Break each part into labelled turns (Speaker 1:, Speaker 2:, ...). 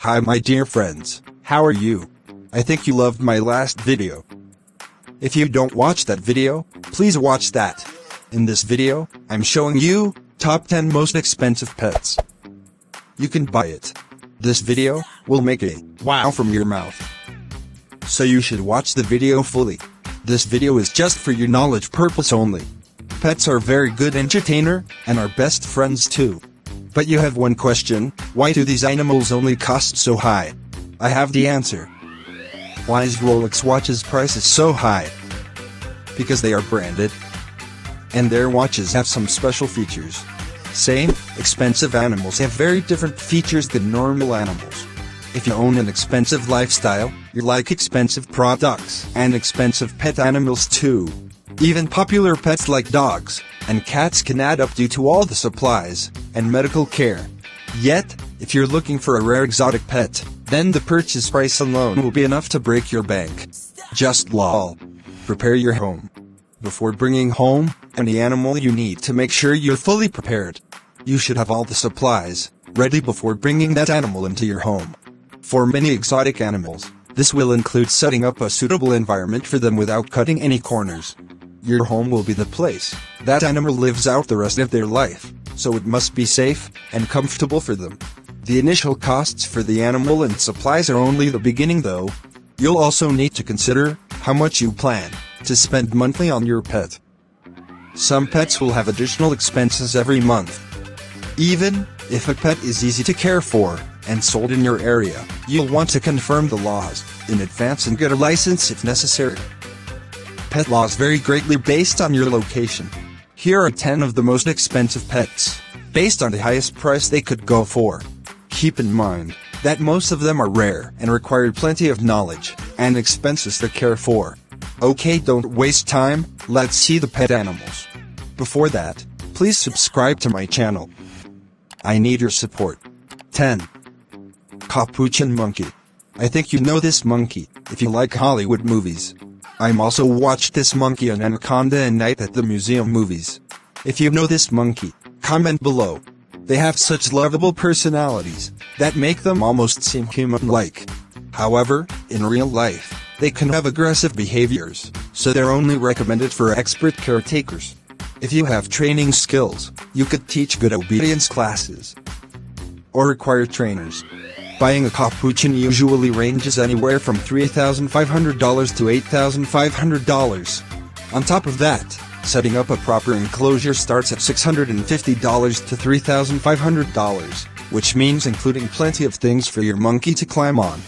Speaker 1: Hi my dear friends, how are you? I think you loved my last video. If you don't watch that video, please watch that. In this video, I'm showing you top 10 most expensive pets. You can buy it. This video will make a wow from your mouth. So you should watch the video fully. This video is just for your knowledge purpose only. Pets are very good entertainer, and are best friends too. But you have one question, why do these animals only cost so high? I have the answer. Why is Rolex watches prices so high? Because they are branded. And their watches have some special features. Same, expensive animals have very different features than normal animals. If you own an expensive lifestyle, you like expensive products and expensive pet animals too. Even popular pets like dogs and cats can add up due to all the supplies and medical care. Yet, if you're looking for a rare exotic pet, then the purchase price alone will be enough to break your bank. Just lol. Prepare your home. Before bringing home any animal, you need to make sure you're fully prepared. You should have all the supplies ready before bringing that animal into your home. For many exotic animals, this will include setting up a suitable environment for them without cutting any corners. Your home will be the place that animal lives out the rest of their life, so it must be safe and comfortable for them. The initial costs for the animal and supplies are only the beginning though. You'll also need to consider how much you plan to spend monthly on your pet. Some pets will have additional expenses every month. Even if a pet is easy to care for and sold in your area, you'll want to confirm the laws in advance and get a license if necessary. Pet laws vary greatly based on your location. Here are 10 of the most expensive pets, based on the highest price they could go for. Keep in mind that most of them are rare and require plenty of knowledge and expenses to care for. Okay, don't waste time, let's see the pet animals. Before that, please subscribe to my channel. I need your support. 10. Capuchin Monkey. I think you know this monkey if you like Hollywood movies. I'm also watched this monkey on Anaconda and Night at the Museum movies. If you know this monkey, comment below. They have such lovable personalities that make them almost seem human-like. However, in real life, they can have aggressive behaviors, so they're only recommended for expert caretakers. If you have training skills, you could teach good obedience classes or require trainers. Buying a capuchin usually ranges anywhere from $3,500 to $8,500. On top of that, setting up a proper enclosure starts at $650 to $3,500, which means including plenty of things for your monkey to climb on.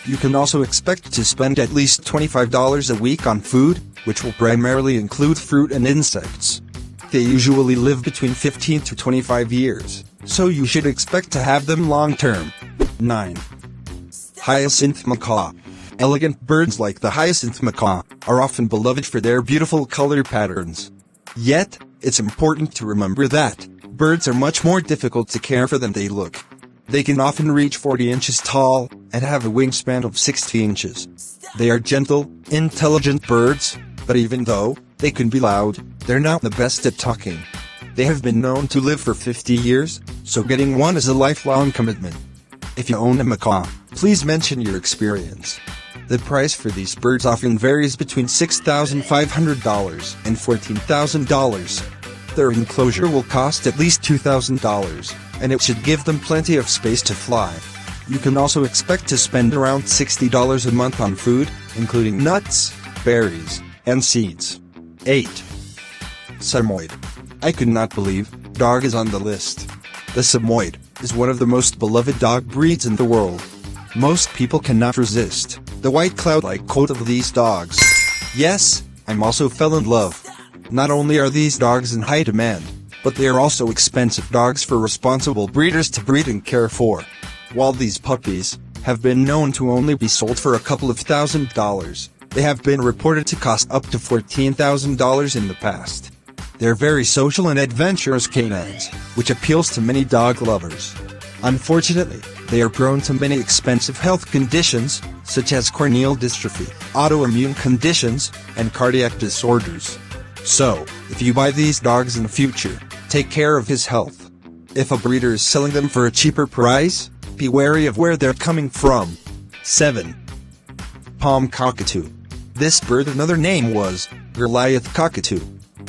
Speaker 1: You can also expect to spend at least $25 a week on food, which will primarily include fruit and insects. They usually live between 15 to 25 years, so you should expect to have them long-term. 9. Hyacinth Macaw. Elegant birds like the Hyacinth Macaw are often beloved for their beautiful color patterns. Yet, it's important to remember that birds are much more difficult to care for than they look. They can often reach 40 inches tall and have a wingspan of 60 inches. They are gentle, intelligent birds, but even though they can be loud, they're not the best at talking. They have been known to live for 50 years, so getting one is a lifelong commitment. If you own a macaw, please mention your experience. The price for these birds often varies between $6,500 and $14,000. Their enclosure will cost at least $2,000, and it should give them plenty of space to fly. You can also expect to spend around $60 a month on food, including nuts, berries, and seeds. 8. Samoyed. I could not believe dog is on the list. The Samoyed is one of the most beloved dog breeds in the world. Most people cannot resist the white cloud-like coat of these dogs. Yes, I'm also fell in love. Not only are these dogs in high demand, but they are also expensive dogs for responsible breeders to breed and care for. While these puppies have been known to only be sold for a couple of $1,000s, they have been reported to cost up to $14,000 in the past. They're very social and adventurous canines, which appeals to many dog lovers. Unfortunately, they are prone to many expensive health conditions, such as corneal dystrophy, autoimmune conditions, and cardiac disorders. So, if you buy these dogs in the future, take care of his health. If a breeder is selling them for a cheaper price, be wary of where they're coming from. 7. Palm Cockatoo. This bird, another name was Goliath Cockatoo.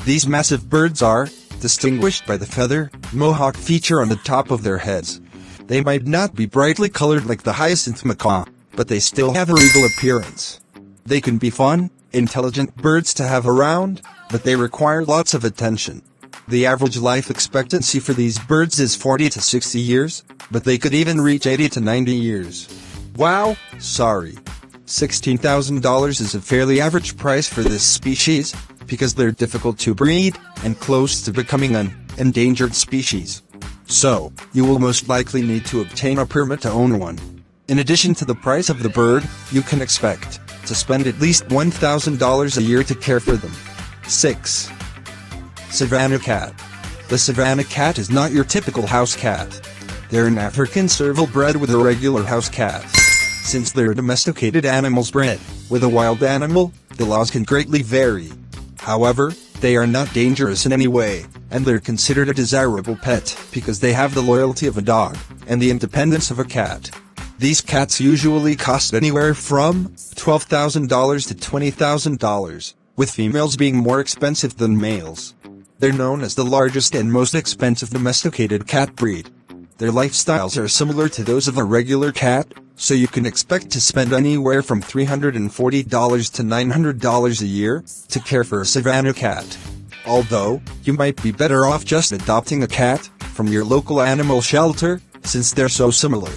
Speaker 1: These massive birds are distinguished by the feather mohawk feature on the top of their heads. They might not be brightly colored like the Hyacinth Macaw, but they still have a regal appearance. They can be fun, intelligent birds to have around, but they require lots of attention. The average life expectancy for these birds is 40 to 60 years, but they could even reach 80 to 90 years. Wow, sorry. $16,000 is a fairly average price for this species, because they're difficult to breed, and close to becoming an endangered species. So, you will most likely need to obtain a permit to own one. In addition to the price of the bird, you can expect to spend at least $1,000 a year to care for them. 6. Savannah Cat. The Savannah Cat is not your typical house cat. They're an African serval bred with a regular house cat. Since they're domesticated animals bred with a wild animal, the laws can greatly vary. However, they are not dangerous in any way, and they're considered a desirable pet because they have the loyalty of a dog and the independence of a cat. These cats usually cost anywhere from $12,000 to $20,000, with females being more expensive than males. They're known as the largest and most expensive domesticated cat breed. Their lifestyles are similar to those of a regular cat, so you can expect to spend anywhere from $340 to $900 a year to care for a Savannah cat. Although, you might be better off just adopting a cat from your local animal shelter, since they're so similar.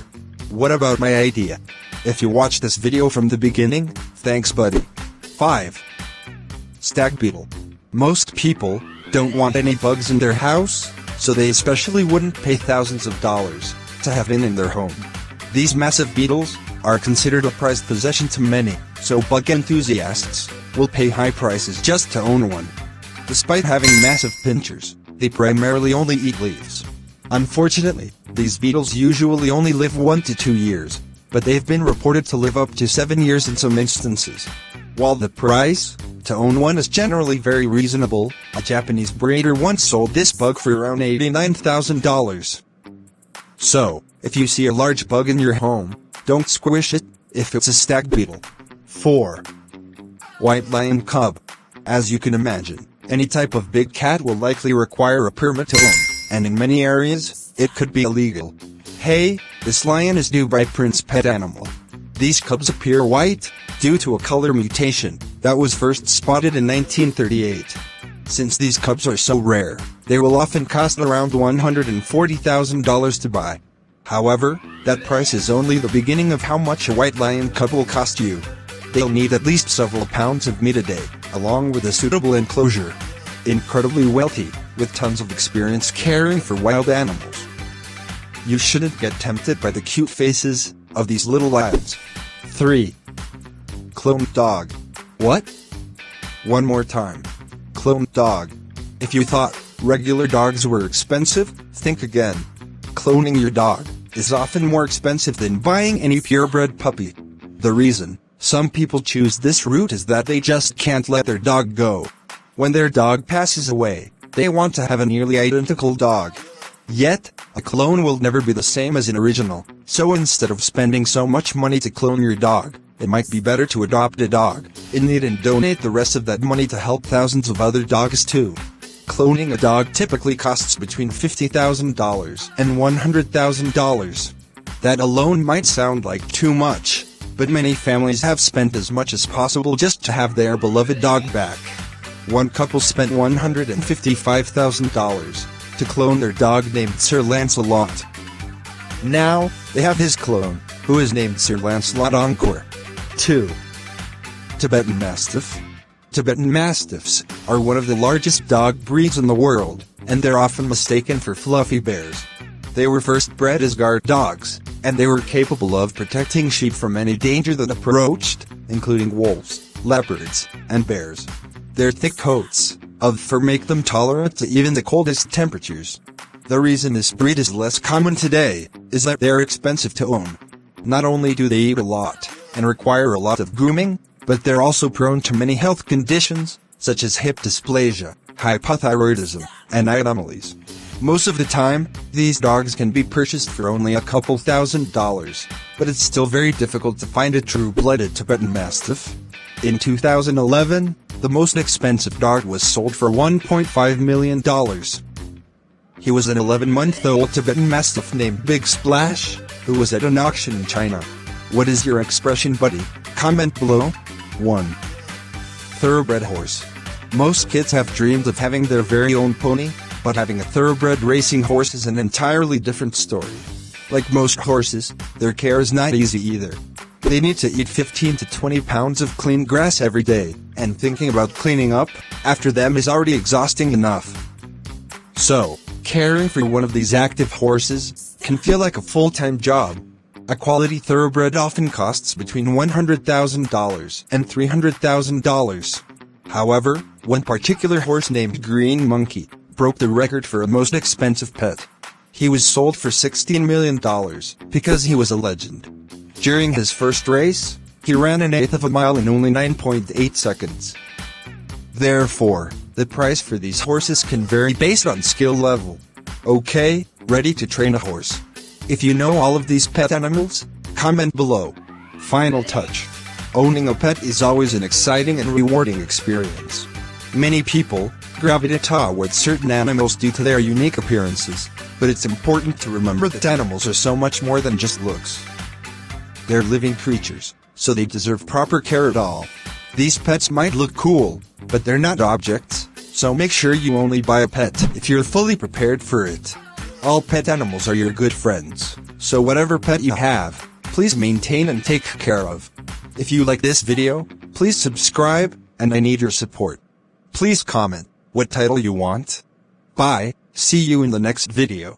Speaker 1: What about my idea? If you watched this video from the beginning, thanks buddy. 5. Stag Beetle. Most people don't want any bugs in their house, so they especially wouldn't pay thousands of dollars to have one in their home. These massive beetles are considered a prized possession to many, so bug enthusiasts will pay high prices just to own one. Despite having massive pinchers, they primarily only eat leaves. Unfortunately, these beetles usually only live 1 to 2 years, but they've been reported to live up to 7 years in some instances. While the price to own one is generally very reasonable, a Japanese breeder once sold this bug for around $89,000. So, if you see a large bug in your home, don't squish it if it's a stag beetle. 4. White Lion Cub. As you can imagine, any type of big cat will likely require a permit to own, and in many areas, it could be illegal. Hey, this lion is due by Prince Pet Animal. These cubs appear white due to a color mutation that was first spotted in 1938. Since these cubs are so rare, they will often cost around $140,000 to buy. However, that price is only the beginning of how much a white lion cub will cost you. They'll need at least several pounds of meat a day, along with a suitable enclosure. Incredibly wealthy, with tons of experience caring for wild animals. You shouldn't get tempted by the cute faces of these little lads. 3. Cloned dog. What? One more time. Cloned dog. If you thought regular dogs were expensive, think again. Cloning your dog is often more expensive than buying any purebred puppy. The reason some people choose this route is that they just can't let their dog go. When their dog passes away, they want to have a nearly identical dog. Yet, a clone will never be the same as an original, so instead of spending so much money to clone your dog, it might be better to adopt a dog in need and donate the rest of that money to help thousands of other dogs too. Cloning a dog typically costs between $50,000 and $100,000. That alone might sound like too much, but many families have spent as much as possible just to have their beloved dog back. One couple spent $155,000 to clone their dog named Sir Lancelot. Now, they have his clone, who is named Sir Lancelot Encore. 2. Tibetan Mastiff. Tibetan Mastiffs are one of the largest dog breeds in the world, and they're often mistaken for fluffy bears. They were first bred as guard dogs, and they were capable of protecting sheep from any danger that approached, including wolves, leopards, and bears. Their thick coats of fur make them tolerant to even the coldest temperatures. The reason this breed is less common today is that they're expensive to own. Not only do they eat a lot and require a lot of grooming, but they're also prone to many health conditions, such as hip dysplasia, hypothyroidism, and eye anomalies. Most of the time, these dogs can be purchased for only a couple $1,000s, but it's still very difficult to find a true-blooded Tibetan Mastiff. In 2011, the most expensive dog was sold for $1.5 million. He was an 11-month-old Tibetan Mastiff named Big Splash, who was at an auction in China. What is your expression, buddy? Comment below. 1. Thoroughbred horse. Most kids have dreamed of having their very own pony, but having a thoroughbred racing horse is an entirely different story. Like most horses, their care is not easy either. They need to eat 15 to 20 pounds of clean grass every day, and thinking about cleaning up after them is already exhausting enough. So, caring for one of these active horses can feel like a full-time job. A quality thoroughbred often costs between $100,000 and $300,000. However, one particular horse named Green Monkey broke the record for a most expensive pet. He was sold for $16 million because he was a legend. During his first race, he ran an eighth of a mile in only 9.8 seconds. Therefore, the price for these horses can vary based on skill level. Okay, ready to train a horse? If you know all of these pet animals, comment below. Final touch. Owning a pet is always an exciting and rewarding experience. Many people gravitate toward certain animals due to their unique appearances, but it's important to remember that animals are so much more than just looks. They're living creatures, so they deserve proper care at all. These pets might look cool, but they're not objects, so make sure you only buy a pet if you're fully prepared for it. All pet animals are your good friends, so whatever pet you have, please maintain and take care of. If you like this video, please subscribe, and I need your support. Please comment what title you want. Bye, see you in the next video.